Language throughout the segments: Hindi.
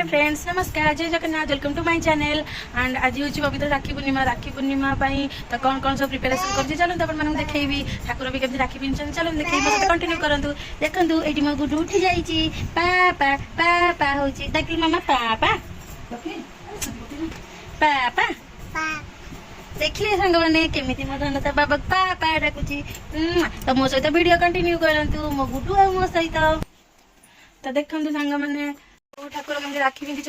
हाय फ्रेंड्स नमस्कार जय Jagannath welcome to my channel and आज हूँ पवित्र राखी पूर्णिमा तो कौन कौन सब प्रिपेरेसन कर चलते अपन देखी ठाकुर भी कभी राखी पिंधुन चलो देखिए कंटिन्यू करूँ देखूँ ये मो गुडू उठी जाइए पापा पापा हूँ डाकिल मामा पापा पापा देखिए सांग मैंने केमी मो धन बाबा पापा डाकुची तो मो सहित वीडियो कंटिन्यू करूँ मो गुडू आ मो सहित तो देखते सांग मैंने ठाकुर केमती राखी पिंधि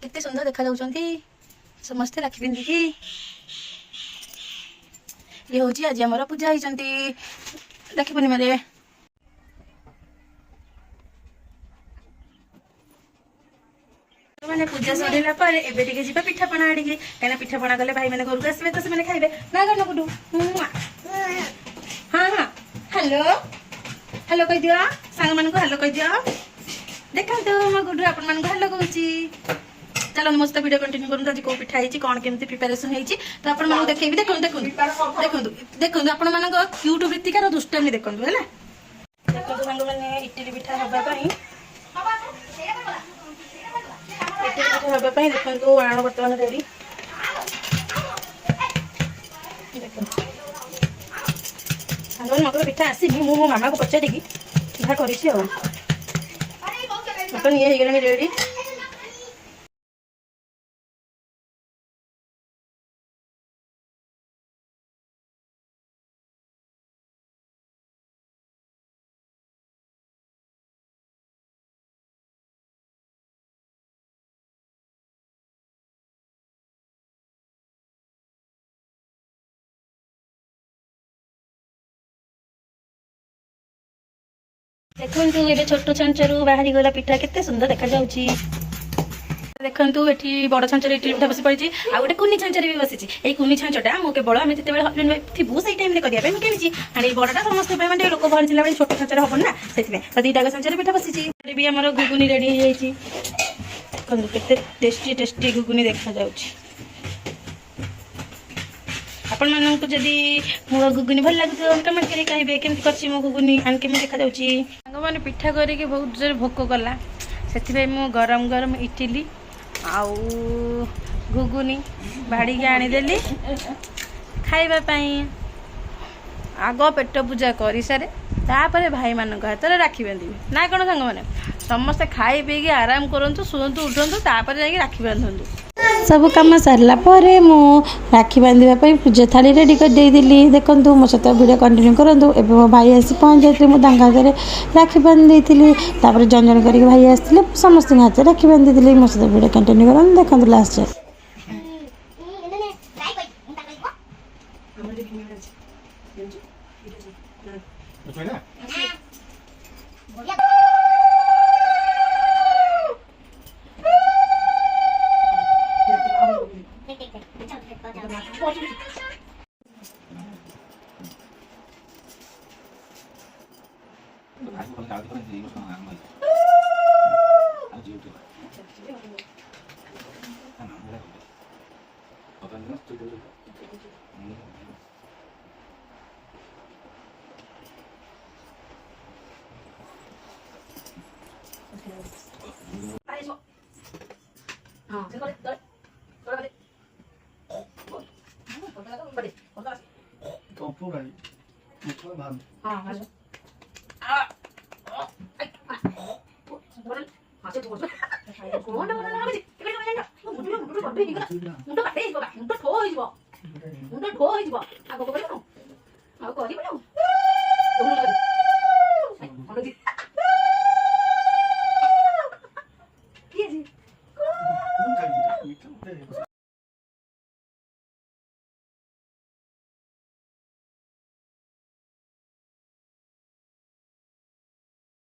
केते सुंदर देखा जाउछंती समस्ते राखी पिंधिकी ये होची आज हमर पूजा होइछंती राखी पूर्णिमा रे मैंने पूजा सरिला पर एबे टिके जिबा पिठा पणा आडी काना पिठा पणा गले भाई माने घर को आसबे तो से माने खाइबे ना गनो गुडू हां हां हेलो हेलो कह दियो सांग मन को हेलो कह दियो देखा तो मो गुडू अपन मन को हेलो कहूची चलो मस्त वीडियो कंटिन्यू करूँ आज कौ पिठा होती कौन केमती प्रिपेरेसन होती तो आपण मन देखी देखो देखो देखो देखो आपण मान क्यूट वृत्तिकार दुष्टामी देखो है देखो सांग मैंने इडली पिठा हाँपाई इडली पिठा हाँपाई देखो आण बर्तमान रेडी मत पिठा आसनी मो मामा को पचारिकी जहाँ कर मटन ये हो रेडी देखु ये छोट छांचर बाहर गला पिठा केते सुंदर देखा जाउची देखु ये बड़ छांचर इडली पिठा बसी पड़ी आ गोटे कुनी छांचर भी बसी ये कुनी छांचटा मो केवल आम जिते हजबैंड वाइफ थी से टाइम करने मुझे हाँ बड़टा समस्त लोक भरी बेले छोट छांचर हम ना से दुईटा छांचर पिठा बसी भी आम घुगुनी रेडी हो जाते टेस्टी टेस्टी घुगुनी देखा जाउची आपण मानक जदि मो घुगुनी भल लगे कमेंट करें कहे केमती मो घुगुनी आन केमी देखा सांग मैंने पिठा करके बहुत जोर भोक कला से मु गरम गरम इडली आउ घुगुनी भाड़ी आनीदेली खाइबापी आग पेट पूजा कर सारे तापर भाई मान हाथ में राखी बांधि ना कौन सांग मैंने समस्ते खाई पी आराम करूँ शुंतु उठूँ तापर जा राखी बांधु सब कम सरला मु राखी बांधापी पूजा थाली रेडी कर देखूँ मो सहित वीडियो कंटिन्यू करूँ एवं मो भाई आसी पहुँच जाते मुझे हाथ राखी बांधि जन जन कर भाई आसते समस्त हाथ राखी बांधि मो सहित वीडियो कंटिन्यू करूँ देखो लास्ट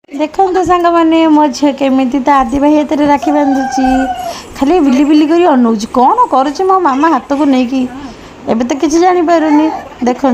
देखो तो सांग मैंने मो झी केमी तो आदि भाई हाथ में राखी बांधुची खाली बिली बिली कर अनौची कौन करुच्ची मो मामा हाथ को लेकिन एबे तो किसी जानी पारुनी देखो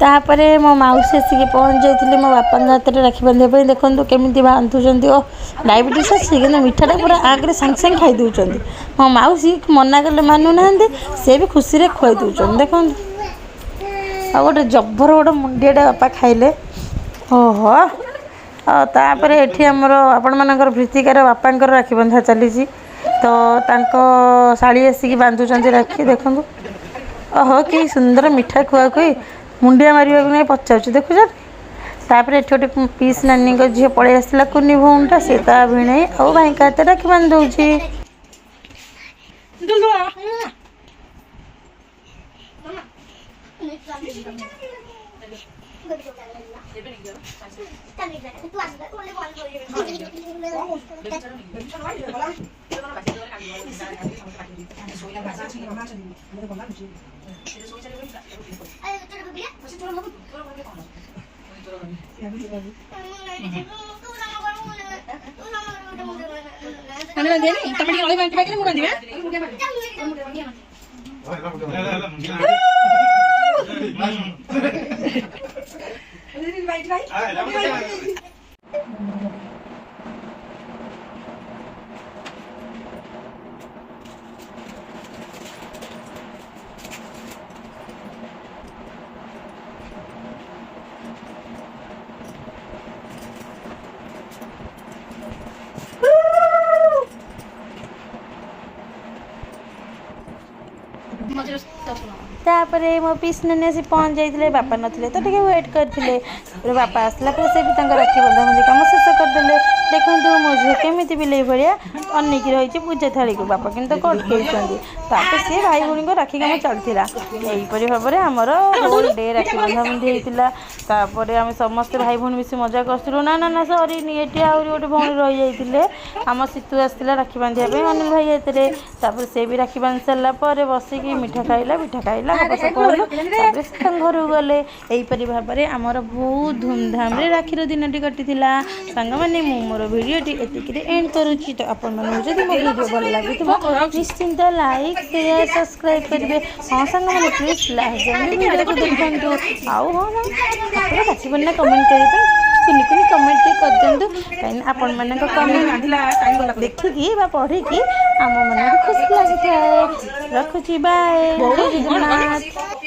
तापरे मो माउसी आसिक पहुँच जाइए मो बापा हाथ में राखी बांधे देखो केमी बांधुंट ओ डायबिटीज अच्छी कि मिठाटा पूरा आगे सांगे सांगे खाई दौरान मो माउसी मना कले मानुना सी भी खुशी रे खुआई दौरान देख आ गोटे जबर गोटे मुंडियाटा बापा खाइले ओहो तापर ये आमर आपण मानकर प्रीतिकार बापांकर राखी बंधा चली तो तांको शाड़ी आसिक बांधुंट राखी देखो ओहो कि सुंदर मिठा खुआ खुई मुंडिया मारे नहीं पचार देखुच तापर ये गोटे पीस नानी झील पलि आसला कुनी भौणटा सी भिणे आ भाई का हाथ राखी बांधि तापर मो पीस नानी आसी पहुँच जाते बापा नथिले तो टे वेट करते बापा आसला से भी राखी बंधाबंधी कम शेष करदे देखो मो झील केमी बिले भाया अनेक रही पूजा थाली को बापा कि अटकई सी भाई भौणी को राखी कम चलता यहीपरी भाव में आमर होल डे राखी बंधाबंधी होता आम समस्त भाई भौणी मिसी मजा करूँ ना ना ना सरी ये आहरी गोटे भौणी रही जाते आम सीतू आसला राखी बांधा अनिल भाई जाते से भी राखी बांधि सारापर बसिक मिठा खाइला गपसप कहलु घर गले यहीपरी भाव में आमर बहुत धूमधाम रे राखीर दिन कटी सांग मैंने मोर भिडियोटी एतिक एंड करुँची तो आपण जब मो भिडियो भल लगे निश्चिंत लाइक शेयर सब्सक्राइब करेंगे हाँ सांग मैंने प्लीज लास्ट भिडियो को देखु आउ हाँ हाँ राखी बना कमेंट करेंगे कुनी कुनी कमेंट कर दिंतु कहीं आपण मान कमेंट देखिकी पढ़ी आम मन खुशी लगी था रखुची बाय जय जगन्नाथ।